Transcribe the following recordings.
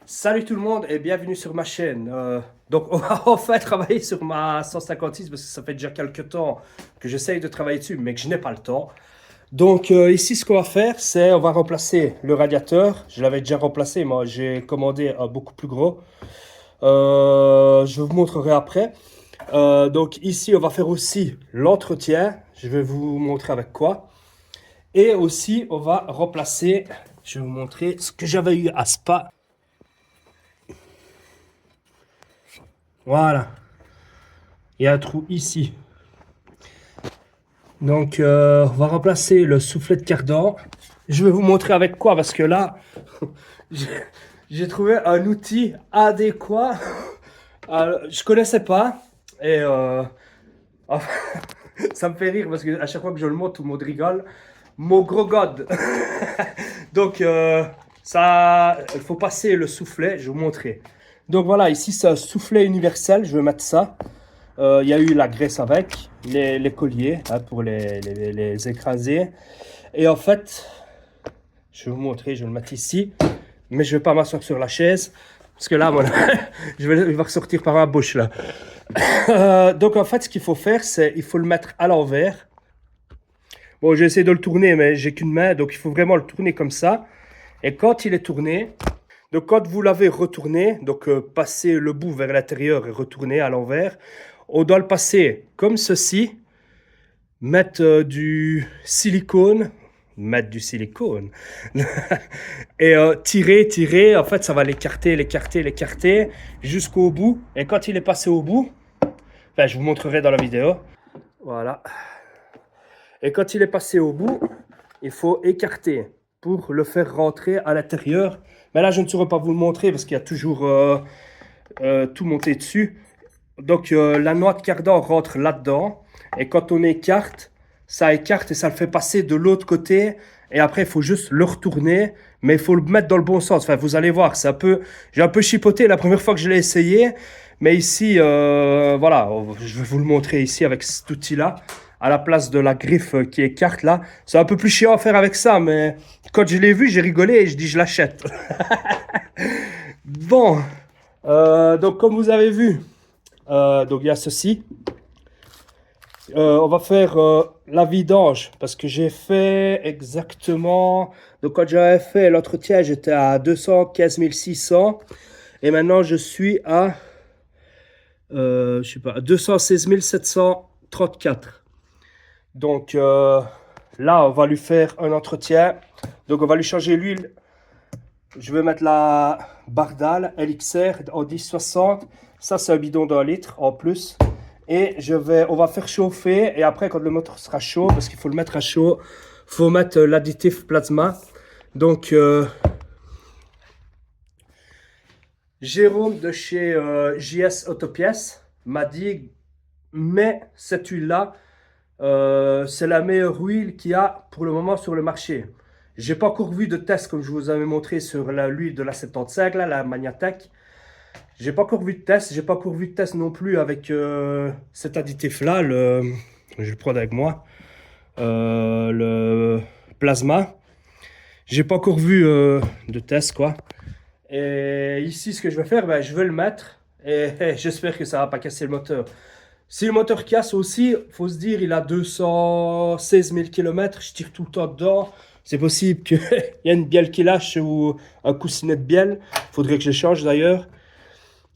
Salut tout le monde et bienvenue sur ma chaîne. Donc on va enfin travailler sur ma 156 parce que ça fait déjà quelques temps que j'essaye de travailler dessus mais que je n'ai pas le temps. Donc ici ce qu'on va faire c'est on va remplacer le radiateur. Je l'avais déjà remplacé, moi j'ai commandé un beaucoup plus gros. Je vous montrerai après. Donc ici on va faire aussi l'entretien. Je vais vous montrer avec quoi. Et aussi on va remplacer, je vais vous montrer ce que j'avais eu à Spa. Voilà. Il y a un trou ici. Donc, on va remplacer le soufflet de cardan. Je vais vous montrer avec quoi, parce que là, j'ai j'ai trouvé un outil adéquat. Je connaissais pas. Et enfin, ça me fait rire, parce que à chaque fois que je le montre, tout le monde rigole. Mon gros god. Donc, ça, il faut passer le soufflet, je vais vous montrer. Donc voilà, ici c'est un soufflet universel, je vais mettre ça. Il y a eu la graisse avec, les colliers hein, pour les écraser. Et en fait, je vais vous montrer, je vais le mettre ici. Mais je ne vais pas m'asseoir sur la chaise. Parce que là, voilà, il va ressortir par ma bouche là. Donc en fait, ce qu'il faut faire, c'est il faut le mettre à l'envers. Bon, j'ai essayé de le tourner, mais j'ai qu'une main. Donc il faut vraiment le tourner comme ça. Et quand il est tourné, donc quand vous l'avez retourné, donc passer le bout vers l'intérieur et retourner à l'envers, on doit le passer comme ceci, mettre du silicone, et tirer, en fait ça va l'écarter jusqu'au bout. Et quand il est passé au bout, enfin je vous montrerai dans la vidéo, voilà. Et quand il est passé au bout, il faut écarter pour le faire rentrer à l'intérieur. Mais là je ne saurais pas vous le montrer parce qu'il y a toujours tout monté dessus. Donc la noix de cardan rentre là-dedans. Et quand on écarte, ça écarte et ça le fait passer de l'autre côté. Et après, il faut juste le retourner. Mais il faut le mettre dans le bon sens. Enfin, vous allez voir, c'est un peu... J'ai un peu chipoté la première fois que je l'ai essayé. Mais ici, voilà, je vais vous le montrer ici avec cet outil-là. À la place de la griffe qui écarte là. C'est un peu plus chiant à faire avec ça. Mais quand je l'ai vu, j'ai rigolé et je dis je l'achète. Bon, donc comme vous avez vu, donc il y a ceci. On va faire la vidange parce que j'ai fait exactement. Donc quand j'avais fait l'entretien, j'étais à 215 600 et maintenant je suis à je sais pas 216 734. Donc là, on va lui faire un entretien. Donc on va lui changer l'huile. Je vais mettre la Bardal LXR en 1060. Ça, c'est un bidon d'1 litre en plus. Et on va faire chauffer. Et après, quand le moteur sera chaud, parce qu'il faut le mettre à chaud, il faut mettre l'additif plasma. Donc, Jérôme de chez JS Autopièces m'a dit, mais cette huile-là, c'est la meilleure huile qu'il y a pour le moment sur le marché. J'ai pas encore vu de test comme je vous avais montré sur l'huile de la 75, là, la Magnatec. J'ai pas encore vu de test. J'ai pas encore vu de test non plus avec cet additif-là. Je vais le prendre avec moi. Le plasma. J'ai pas encore vu de test, quoi. Et ici, ce que je vais faire, ben, je vais le mettre. Et j'espère que ça va pas casser le moteur. Si le moteur casse aussi, faut se dire, il a 216 000 km. Je tire tout le temps dedans. C'est possible qu'il y ait une bielle qui lâche ou un coussinet de bielle. Faudrait que je change d'ailleurs.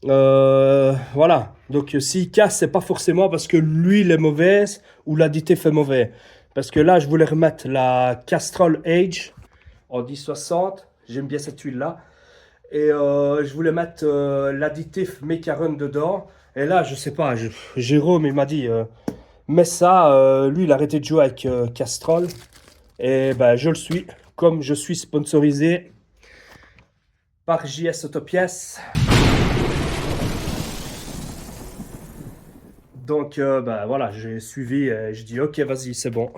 Voilà. Donc, s'il casse, c'est pas forcément parce que l'huile est mauvaise ou l'additif est mauvais. Parce que là, je voulais remettre la Castrol Age en 1060. J'aime bien cette huile-là. Et je voulais mettre l'additif Mecaron dedans. Et là, je sais pas, Jérôme, il m'a dit, mets ça. Lui, il a arrêté de jouer avec Castrol. Et ben, je le suis. Comme je suis sponsorisé par JS Autopièces. Donc, ben, voilà, j'ai suivi. Je dis, ok, vas-y, c'est bon.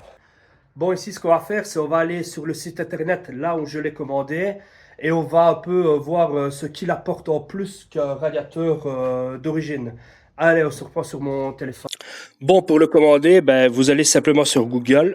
Bon, ici, ce qu'on va faire, c'est on va aller sur le site internet, là où je l'ai commandé. Et on va un peu voir ce qu'il apporte en plus qu'un radiateur d'origine. Allez, on se reprend sur mon téléphone. Bon, pour le commander, ben, vous allez simplement sur Google.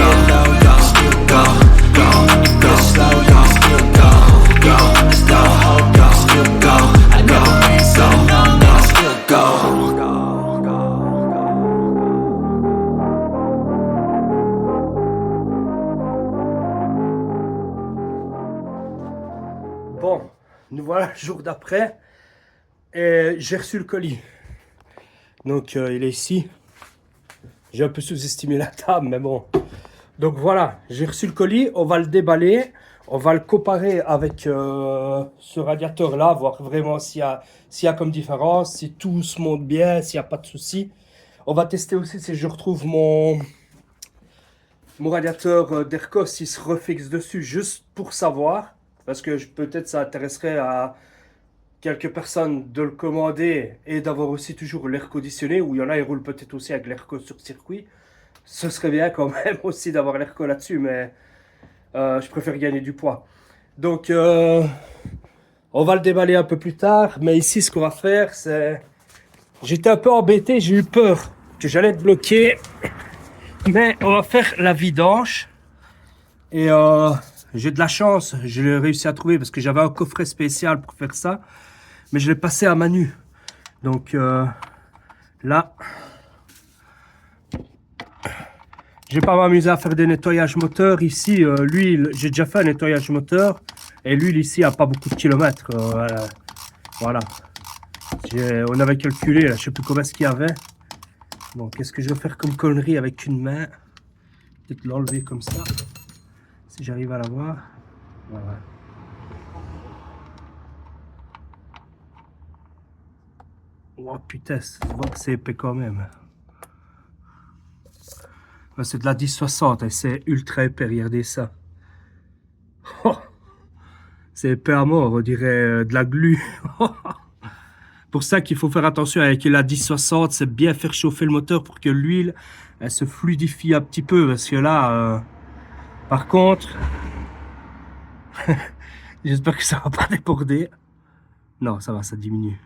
Bon, nous voilà le jour d'après et j'ai reçu le colis. Donc il est ici. J'ai un peu sous-estimé la table, mais bon. Donc voilà, j'ai reçu le colis, on va le déballer, on va le comparer avec ce radiateur-là, voir vraiment s'il y a comme différence, si tout se monte bien, s'il n'y a pas de souci. On va tester aussi si je retrouve mon radiateur d'Airco, s'il se refixe dessus, juste pour savoir. Parce que peut-être ça intéresserait à quelques personnes de le commander et d'avoir aussi toujours l'air conditionné, ou il y en a, ils roulent peut-être aussi avec l'airco sur circuit. Ce serait bien quand même aussi d'avoir l'airco là-dessus, mais je préfère gagner du poids. Donc, on va le déballer un peu plus tard, mais ici, ce qu'on va faire, c'est... J'étais un peu embêté, j'ai eu peur que j'allais être bloqué, mais on va faire la vidange. Et j'ai de la chance, je l'ai réussi à trouver parce que j'avais un coffret spécial pour faire ça. Mais je l'ai passé à Manu. Donc là, je vais pas m'amuser à faire des nettoyages moteurs. Ici, l'huile, j'ai déjà fait un nettoyage moteur. Et l'huile ici a pas beaucoup de kilomètres. Voilà. On avait calculé, là, je sais plus combien ce qu'il y avait. Bon, qu'est-ce que je vais faire comme connerie avec une main? Peut-être l'enlever comme ça. Si j'arrive à la voir. Voilà. Oh putain, je vois que c'est épais quand même. C'est de la 1060 et c'est ultra épais, regardez ça. Oh, c'est épais à mort, on dirait de la glu. Pour ça qu'il faut faire attention avec la 1060, c'est bien faire chauffer le moteur pour que l'huile elle se fluidifie un petit peu. Parce que là, par contre, j'espère que ça va pas déborder. Non, ça va, ça diminue.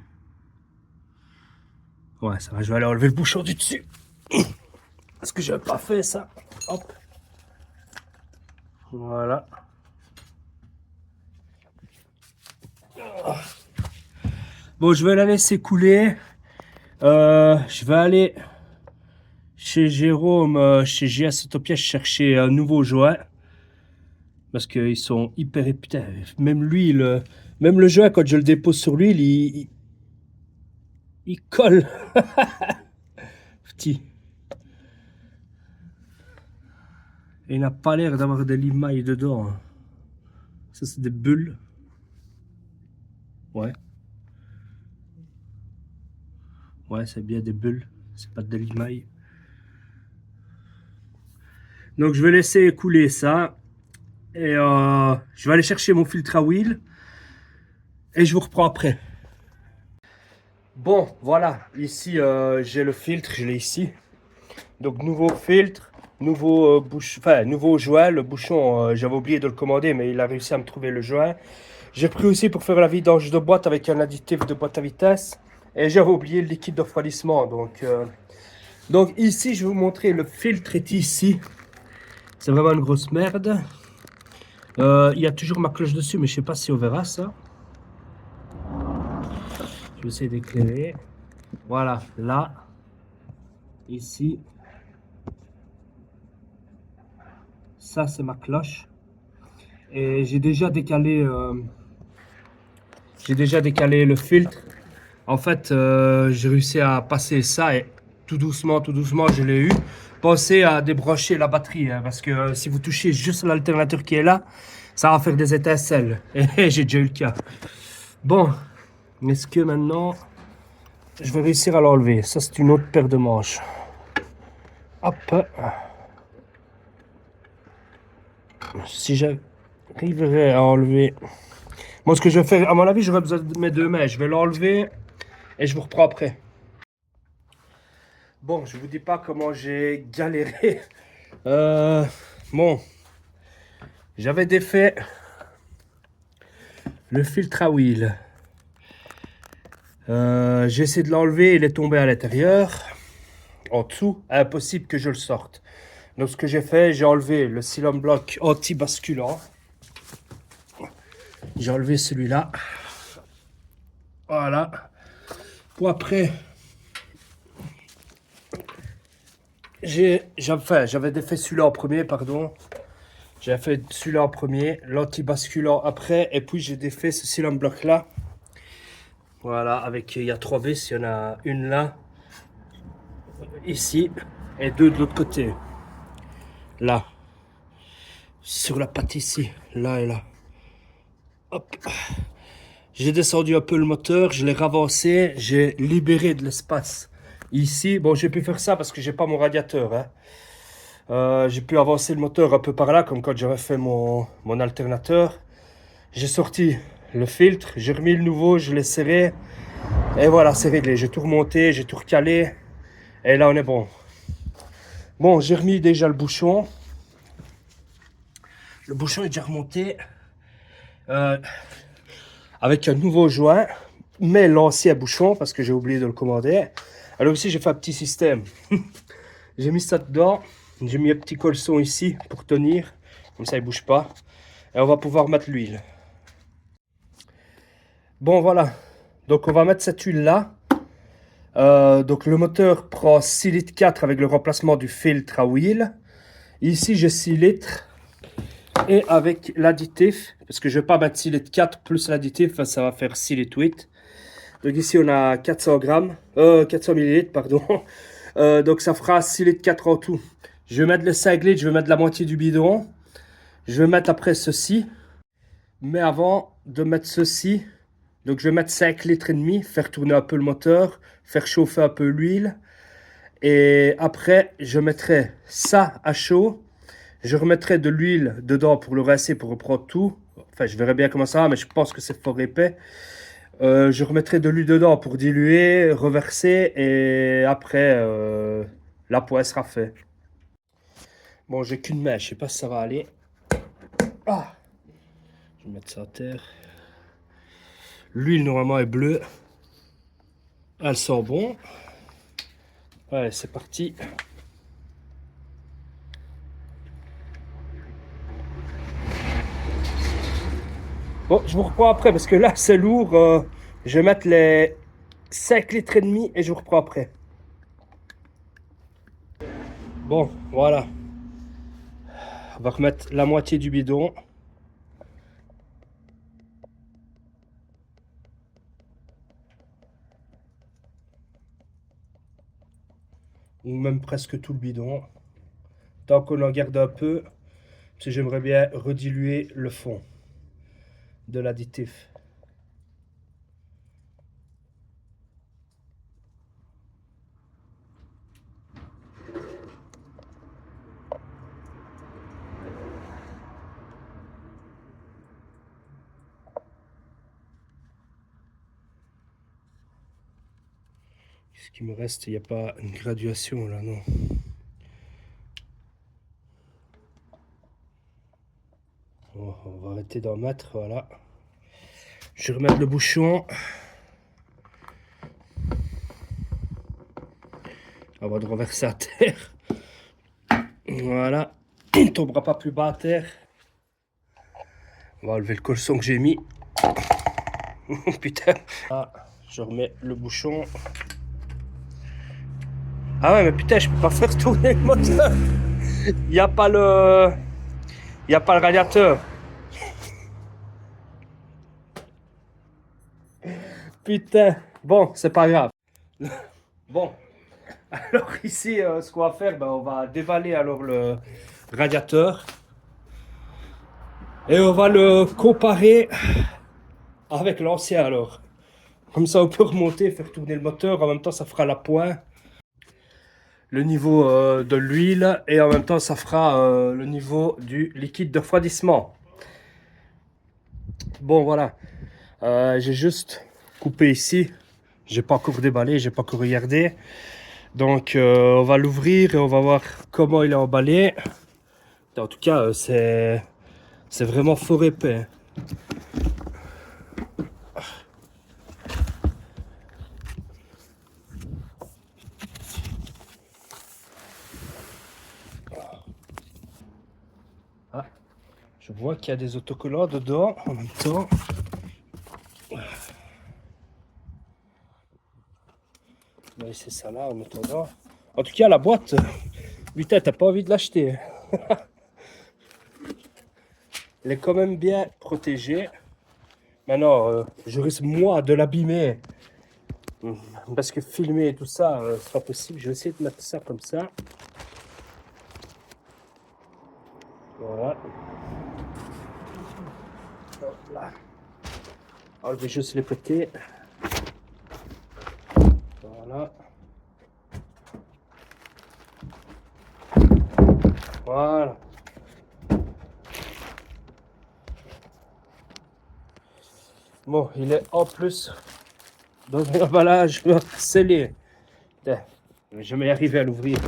Ouais, ça va, je vais aller enlever le bouchon du dessus. Parce que j'avais pas fait ça. Hop. Voilà. Bon, je vais la laisser couler. Je vais aller chez Jérôme, chez JS Autopièce, chercher un nouveau joint. Parce qu'ils sont hyper épais. Même lui, même le joint, quand je le dépose sur l'huile, il colle. Petit. Et il n'a pas l'air d'avoir de limailles dedans. Ça, c'est des bulles. Ouais. Ouais, c'est bien des bulles. C'est pas de limailles. Donc, je vais laisser couler ça. Et je vais aller chercher mon filtre à huile. Et je vous reprends après. Bon, voilà. Ici, j'ai le filtre. Je l'ai ici. Donc, nouveau filtre. Nouveau nouveau joint. Le bouchon, j'avais oublié de le commander, mais il a réussi à me trouver le joint. J'ai pris aussi pour faire la vidange de boîte avec un additif de boîte à vitesse. Et j'avais oublié le liquide de refroidissement. Donc ici, je vais vous montrer. Le filtre est ici. C'est vraiment une grosse merde. Il y a toujours ma cloche dessus, mais je sais pas si on verra ça. Je vais essayer d'éclairer. Voilà, là. Ici. Ça, c'est ma cloche. Et j'ai déjà décalé le filtre. En fait, j'ai réussi à passer ça et tout doucement, je l'ai eu. Pensez à débrancher la batterie, hein, parce que si vous touchez juste l'alternateur qui est là, ça va faire des étincelles. Et j'ai déjà eu le cas. Bon, est-ce que maintenant, je vais réussir à l'enlever? Ça, c'est une autre paire de manches. Hop. Si j'arriverais à enlever... Moi, ce que je vais faire, à mon avis, j'aurais besoin de mes deux mains. Je vais l'enlever et je vous reprends après. Bon, je vous dis pas comment j'ai galéré. Bon, j'avais défait le filtre à huile. J'ai essayé de l'enlever, il est tombé à l'intérieur. En dessous, impossible que je le sorte. Donc ce que j'ai fait, j'ai enlevé le Silom Block anti-basculant. J'ai enlevé celui-là. Voilà. Pour après, j'avais défait celui-là en premier, pardon. J'ai fait celui-là en premier, l'anti-basculant après, et puis j'ai défait ce cylindre bloc là. Voilà, avec il y a 3 vis, il y en a une là, ici, et 2 de l'autre côté. Là, sur la patte ici, là et là. Hop. J'ai descendu un peu le moteur, je l'ai ravancé, j'ai libéré de l'espace. Ici, bon, j'ai pu faire ça parce que j'ai pas mon radiateur. Hein. J'ai pu avancer le moteur un peu par là, comme quand j'avais fait mon alternateur. J'ai sorti le filtre, j'ai remis le nouveau, je l'ai serré. Et voilà, c'est réglé. J'ai tout remonté, j'ai tout recalé. Et là, on est bon. Bon, j'ai remis déjà le bouchon. Le bouchon est déjà remonté. Avec un nouveau joint, mais l'ancien bouchon, parce que j'ai oublié de le commander. Alors aussi, j'ai fait un petit système. J'ai mis ça dedans. J'ai mis un petit colson ici pour tenir. Comme ça, il ne bouge pas. Et on va pouvoir mettre l'huile. Bon, voilà. Donc, on va mettre cette huile-là. Donc, le moteur prend 6 litres 4 avec le remplacement du filtre à huile. Ici, j'ai 6 litres. Et avec l'additif, parce que je ne vais pas mettre 6 litres 4 plus l'additif, ça va faire 6 litres 8. Donc ici, on a 400 grammes, 400 millilitres, pardon. Donc ça fera 6 litres 4 en tout. Je vais mettre les 5 litres, je vais mettre la moitié du bidon. Je vais mettre après ceci. Mais avant de mettre ceci, donc je vais mettre 5 litres et demi, faire tourner un peu le moteur, faire chauffer un peu l'huile. Et après, je mettrai ça à chaud. Je remettrai de l'huile dedans pour le rincer, pour reprendre tout. Enfin, je verrai bien comment ça va, mais je pense que c'est fort épais. Je remettrai de l'huile dedans pour diluer, reverser et après, la poêle sera faite. Bon, j'ai qu'une main, je sais pas si ça va aller. Ah, je vais mettre ça à terre. L'huile normalement est bleue. Elle sent bon. Ouais, c'est parti. Bon, je vous reprends après parce que là c'est lourd. Je vais mettre les 5 litres et demi et je vous reprends après. Bon, voilà. On va remettre la moitié du bidon. Ou même presque tout le bidon. Tant qu'on en garde un peu, parce que j'aimerais bien rediluer le fond de l'additif. Ce qui me reste, il n'y a pas une graduation là, non. Bon, on va arrêter d'en mettre, voilà. Je vais remettre le bouchon. Avant de renverser à terre. Voilà. Il ne tombera pas plus bas à terre. On va enlever le colson que j'ai mis. Putain. Ah, je remets le bouchon. Ah ouais, mais putain, je peux pas faire tourner le moteur. Il n'y a pas le... Il n'y a pas le radiateur. Putain. Bon, c'est pas grave. Bon. Alors ici, ce qu'on va faire, ben, on va dévaler alors le radiateur. Et on va le comparer avec l'ancien alors. Comme ça, on peut remonter, faire tourner le moteur. En même temps, ça fera la pointe. Le niveau de l'huile. Et en même temps, ça fera le niveau du liquide de refroidissement. Bon, voilà. J'ai juste coupé ici. J'ai pas encore déballé, j'ai pas encore regardé. Donc, on va l'ouvrir et on va voir comment il est emballé. En tout cas, c'est vraiment fort épais. Ah, je vois qu'il y a des autocollants dedans en même temps. On va laisser ça là en attendant. En tout cas, la boîte, putain, t'as pas envie de l'acheter. il est quand même bien protégé. Maintenant, je risque moi de l'abîmer. Parce que filmer et tout ça, c'est pas possible. Je vais essayer de mettre ça comme ça. Voilà. Hop là. Enlever juste les côtés. Voilà. Voilà. Bon, il est en plus dans un emballage scellé. Putain, je vais jamais arriver à l'ouvrir.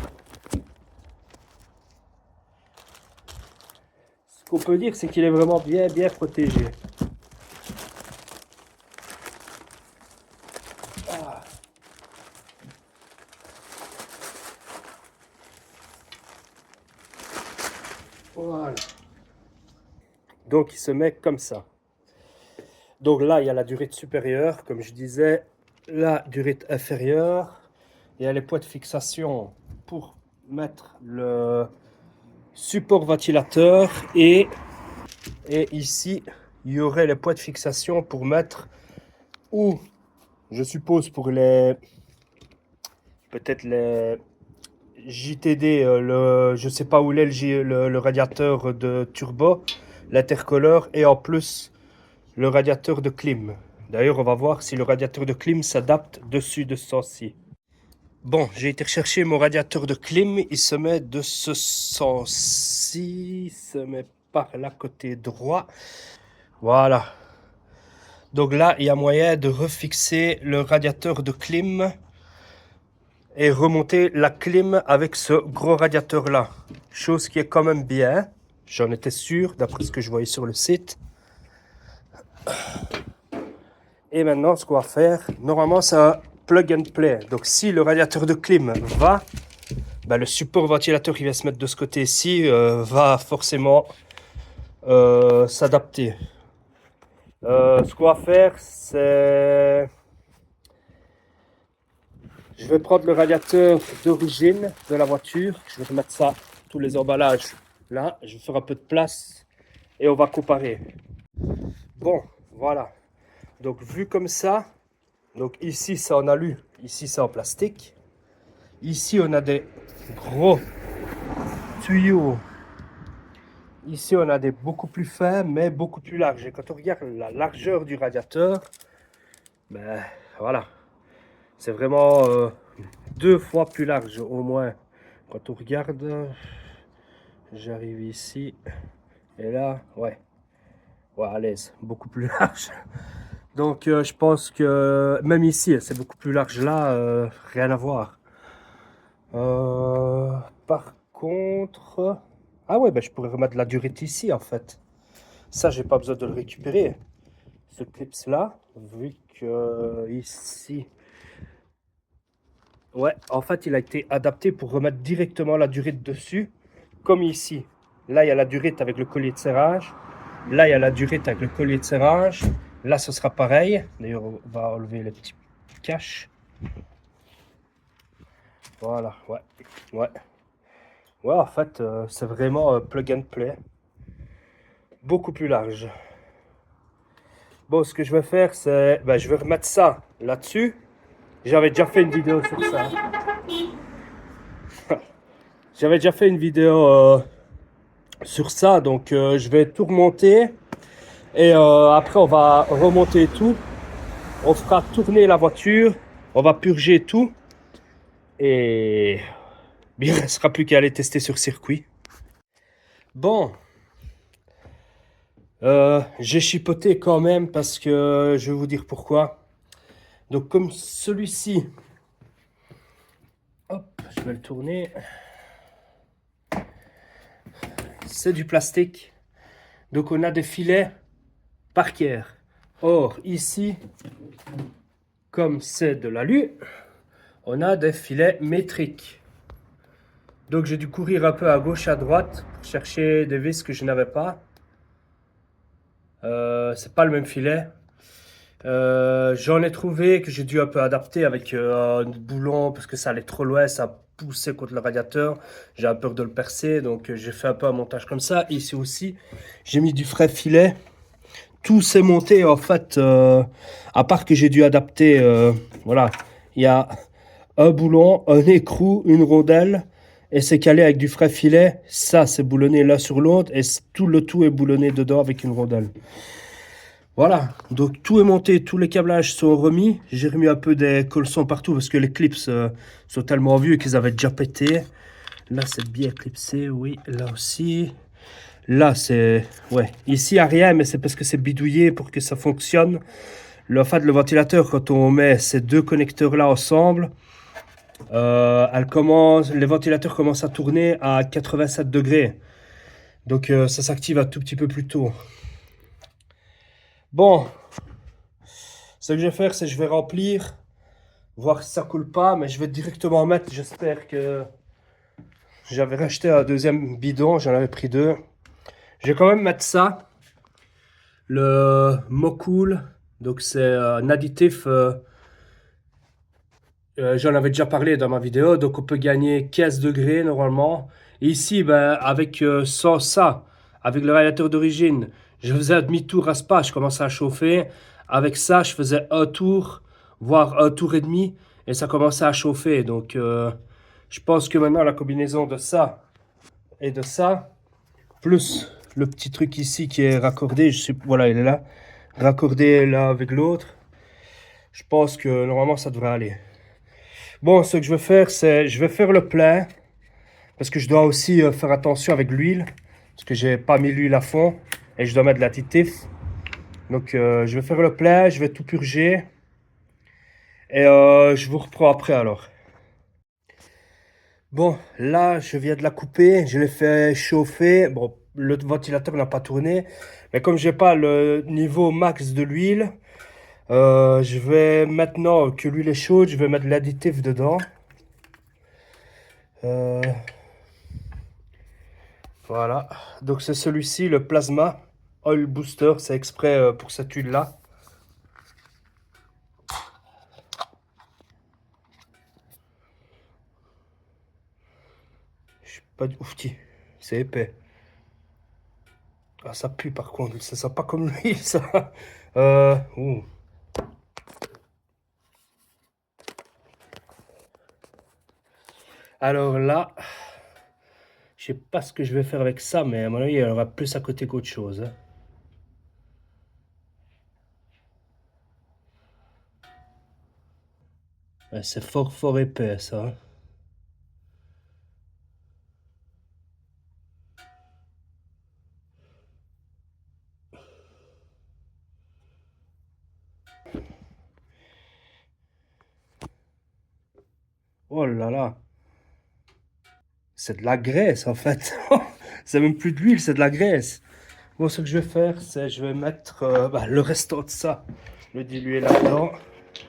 Ce qu'on peut dire, c'est qu'il est vraiment bien protégé. Ah. Voilà. Donc il se met comme ça. Donc là, il y a la durite supérieure, comme je disais, la durite inférieure. Il y a les points de fixation pour mettre le support ventilateur et ici, il y aurait les points de fixation pour mettre, ou je suppose pour les, peut-être les JTD, je sais pas où est le radiateur de turbo, l'intercooleur et en plus le radiateur de clim. D'ailleurs, on va voir si le radiateur de clim s'adapte dessus de ce sens-ci. Bon, j'ai été chercher mon radiateur de clim. Il se met de ce sens-ci. Il se met par là, côté droit. Voilà. Donc là, il y a moyen de refixer le radiateur de clim et remonter la clim avec ce gros radiateur-là. Chose qui est quand même bien. J'en étais sûr, d'après ce que je voyais sur le site. Et maintenant, ce qu'on va faire, normalement, c'est un plug and play. Donc, si le radiateur de clim va, ben, le support ventilateur qui va se mettre de ce côté-ci va forcément s'adapter. Ce qu'on va faire, c'est... Je vais prendre le radiateur d'origine de la voiture. Je vais remettre ça, tous les emballages là. Je vais faire un peu de place et on va comparer. Bon, voilà. Donc vu comme ça, donc ici c'est en alu, ici c'est en plastique. Ici on a des gros tuyaux. Ici on a des beaucoup plus fins mais beaucoup plus larges. Et quand on regarde la largeur du radiateur, ben voilà, c'est vraiment 2 fois plus large au moins. Quand on regarde, j'arrive ici et là, ouais, à l'aise, beaucoup plus large. Donc je pense que même ici, c'est beaucoup plus large là, rien à voir. Par contre... Ah ouais, ben, je pourrais remettre la durite ici en fait. Ça, j'ai pas besoin de le récupérer. Ce clips là, vu que ici... Ouais, en fait, il a été adapté pour remettre directement la durite dessus, comme ici. Là, il y a la durite avec le collier de serrage. Là, il y a la durite avec le collier de serrage. Là, ce sera pareil. D'ailleurs, on va enlever les petits caches. Voilà, ouais. Ouais, en fait, c'est vraiment plug and play. Beaucoup plus large. Bon, ce que je vais faire, c'est... Ben, je vais remettre ça là-dessus. J'avais déjà fait une vidéo sur ça. J'avais déjà fait une vidéo sur ça, donc je vais tout remonter. Et après, on va remonter tout. On fera tourner la voiture. On va purger tout. Et il ne restera plus qu'à aller tester sur circuit. Bon. J'ai chipoté quand même parce que je vais vous dire pourquoi. Donc comme celui-ci. Hop, je vais le tourner. C'est du plastique. Donc on a des filets Parker. Or ici, comme c'est de l'alu, on a des filets métriques. Donc j'ai dû courir un peu à gauche, à droite pour chercher des vis que je n'avais pas. C'est pas le même filet. J'en ai trouvé que j'ai dû un peu adapter avec un boulon parce que ça allait trop loin, ça poussait contre le radiateur. J'ai peur de le percer, donc j'ai fait un peu un montage comme ça. Ici aussi, j'ai mis du frais filet. Tout s'est monté en fait, à part que j'ai dû adapter. Voilà, il y a un boulon, un écrou, une rondelle. Et c'est calé avec du frais filet. Ça, c'est boulonné l'un sur l'autre. Et tout le tout est boulonné dedans avec une rondelle. Voilà, donc tout est monté, tous les câblages sont remis. J'ai remis un peu des colsons partout parce que les clips sont tellement vieux qu'ils avaient déjà pété. Là, c'est bien clipsé, oui. Là aussi. Là, c'est... Ouais, ici, il n'y a rien, mais c'est parce que c'est bidouillé pour que ça fonctionne. En fait, le ventilateur, quand on met ces deux connecteurs-là ensemble, les ventilateurs commencent à tourner à 87 degrés. Donc, ça s'active un tout petit peu plus tôt. Bon, ce que je vais faire, c'est que je vais remplir, voir si ça coule pas, mais je vais directement mettre, j'espère que... J'avais racheté un deuxième bidon, j'en avais pris deux. Je vais quand même mettre ça, le Mocool, donc c'est un additif, j'en avais déjà parlé dans ma vidéo, donc on peut gagner 15 degrés normalement. Et ici, ben, avec sans ça, avec le radiateur d'origine, je faisais un demi-tour à ce pas, je commençais à chauffer. Avec ça, je faisais un tour, voire un tour et demi, et ça commençait à chauffer. Donc, je pense que maintenant, la combinaison de ça et de ça, plus le petit truc ici qui est raccordé, voilà, il est là, raccordé là avec l'autre, je pense que normalement, ça devrait aller. Bon, ce que je vais faire, c'est, je vais faire le plein, parce que je dois aussi faire attention avec l'huile, parce que j'ai pas mis l'huile à fond, et je dois mettre de l'additif. Donc, je vais faire le plein, je vais tout purger, et je vous reprends après alors. Bon, là, je viens de la couper, je l'ai fait chauffer. Bon, le ventilateur n'a pas tourné, mais comme j'ai pas le niveau max de l'huile, je vais maintenant que l'huile est chaude, je vais mettre l'additif dedans. Voilà, donc c'est celui-ci, le Plasma Oil Booster, c'est exprès pour cette huile-là. Je suis pas du... Ouf, c'est épais. Ah, ça pue par contre, ça sent pas comme l'huile, ça. Ouh. Alors là, je sais pas ce que je vais faire avec ça, mais à mon avis, il y aura plus à côté qu'autre chose. Hein. Ouais, c'est fort épais, ça. Hein. Oh là là. C'est de la graisse, en fait. C'est même plus de l'huile, c'est de la graisse. Bon, ce que je vais faire, c'est je vais mettre le restant de ça, le diluer là-dedans.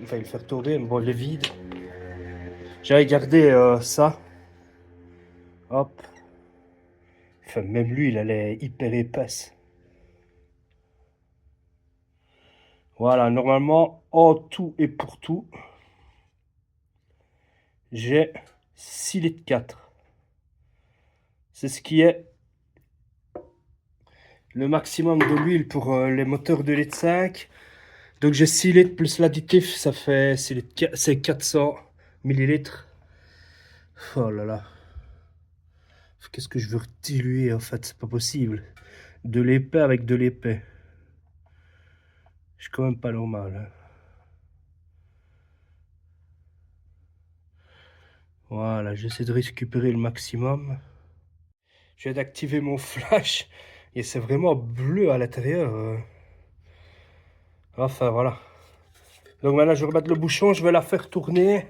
Enfin, le faire tourner, mais bon, il est vide. J'avais gardé ça. Hop. Enfin, même l'huile, elle est hyper épaisse. Voilà, normalement, en tout et pour tout, j'ai 6 litres 4. C'est ce qui est le maximum de l'huile pour les moteurs 2 litres 5. Donc j'ai 6 litres plus l'additif, ça fait 6 litres, c'est 400 millilitres. Oh là là. Qu'est-ce que je veux diluer en fait, c'est pas possible. De l'épais avec de l'épais. Je suis quand même pas normal. Hein. Voilà, j'essaie de récupérer le maximum. Je viens d'activer mon flash et c'est vraiment bleu à l'intérieur. Enfin voilà. Donc maintenant je vais remettre le bouchon, je vais la faire tourner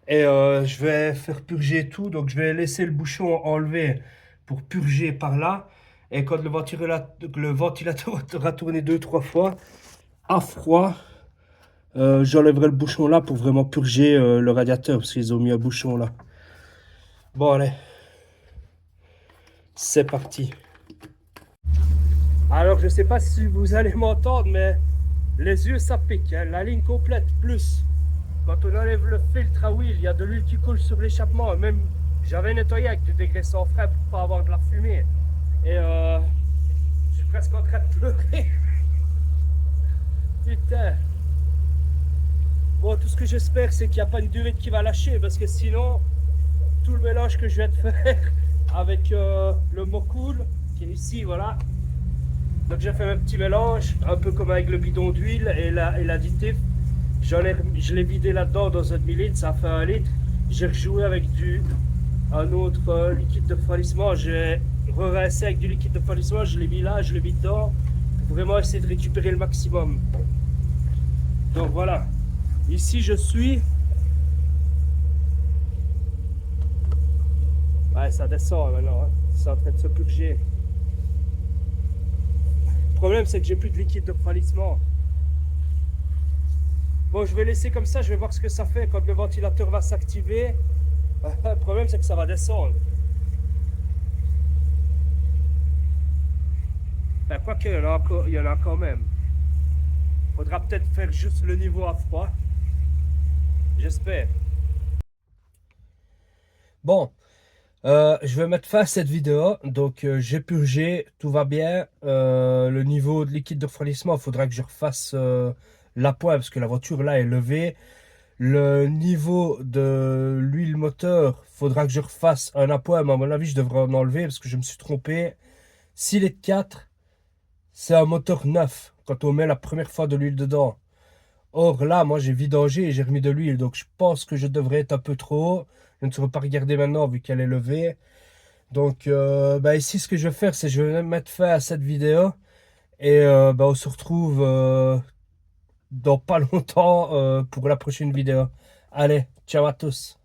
et je vais faire purger tout. Donc je vais laisser le bouchon enlevé pour purger par là. Et quand le ventilateur aura tourné 2-3 fois à froid, j'enlèverai le bouchon là pour vraiment purger le radiateur parce qu'ils ont mis un bouchon là. Bon allez, c'est parti. Alors je sais pas si vous allez m'entendre, mais Les yeux, ça pique, hein. La ligne complète, plus. Quand on enlève le filtre à huile, il y a de l'huile qui coule sur l'échappement. Même, j'avais nettoyé avec du dégraissant frais pour pas avoir de la fumée. Et je suis presque en train de pleurer. Putain. Bon, tout ce que j'espère, c'est qu'il n'y a pas une durite qui va lâcher, parce que sinon, tout le mélange que je vais te faire avec le Mocool, qui est ici, voilà. Donc j'ai fait un petit mélange, un peu comme avec le bidon d'huile et l'additif. Je l'ai vidé là-dedans dans un demi-litre, ça a fait 1 litre. J'ai rejoué avec un autre liquide de refroidissement. J'ai re-rincé avec du liquide de refroidissement, je l'ai mis là, je l'ai mis dedans, pour vraiment essayer de récupérer le maximum. Donc voilà, ici je suis. Ouais, ça descend maintenant, hein. C'est en train de se purger. Le problème, c'est que j'ai plus de liquide de refroidissement. Bon, je vais laisser comme ça, je vais voir ce que ça fait quand le ventilateur va s'activer. Le problème, c'est que ça va descendre. Ben, quoique, il y en a quand même. Faudra peut-être faire juste le niveau à froid. J'espère. Bon, je vais mettre fin à cette vidéo. Donc, j'ai purgé, tout va bien. Le niveau de liquide de refroidissement, il faudra que je refasse l'appoint parce que la voiture là est levée. Le niveau de l'huile moteur, faudra que je refasse un appoint, mais à mon avis, je devrais en enlever parce que je me suis trompé. 6 litres 4, c'est un moteur neuf quand on met la première fois de l'huile dedans. Or là, moi, j'ai vidangé et j'ai remis de l'huile, donc je pense que je devrais être un peu trop haut. Je ne saurais pas regarder maintenant vu qu'elle est levée. Donc bah, ici, ce que je vais faire, c'est que je vais mettre fin à cette vidéo et bah, on se retrouve dans pas longtemps pour la prochaine vidéo. Allez, ciao à tous.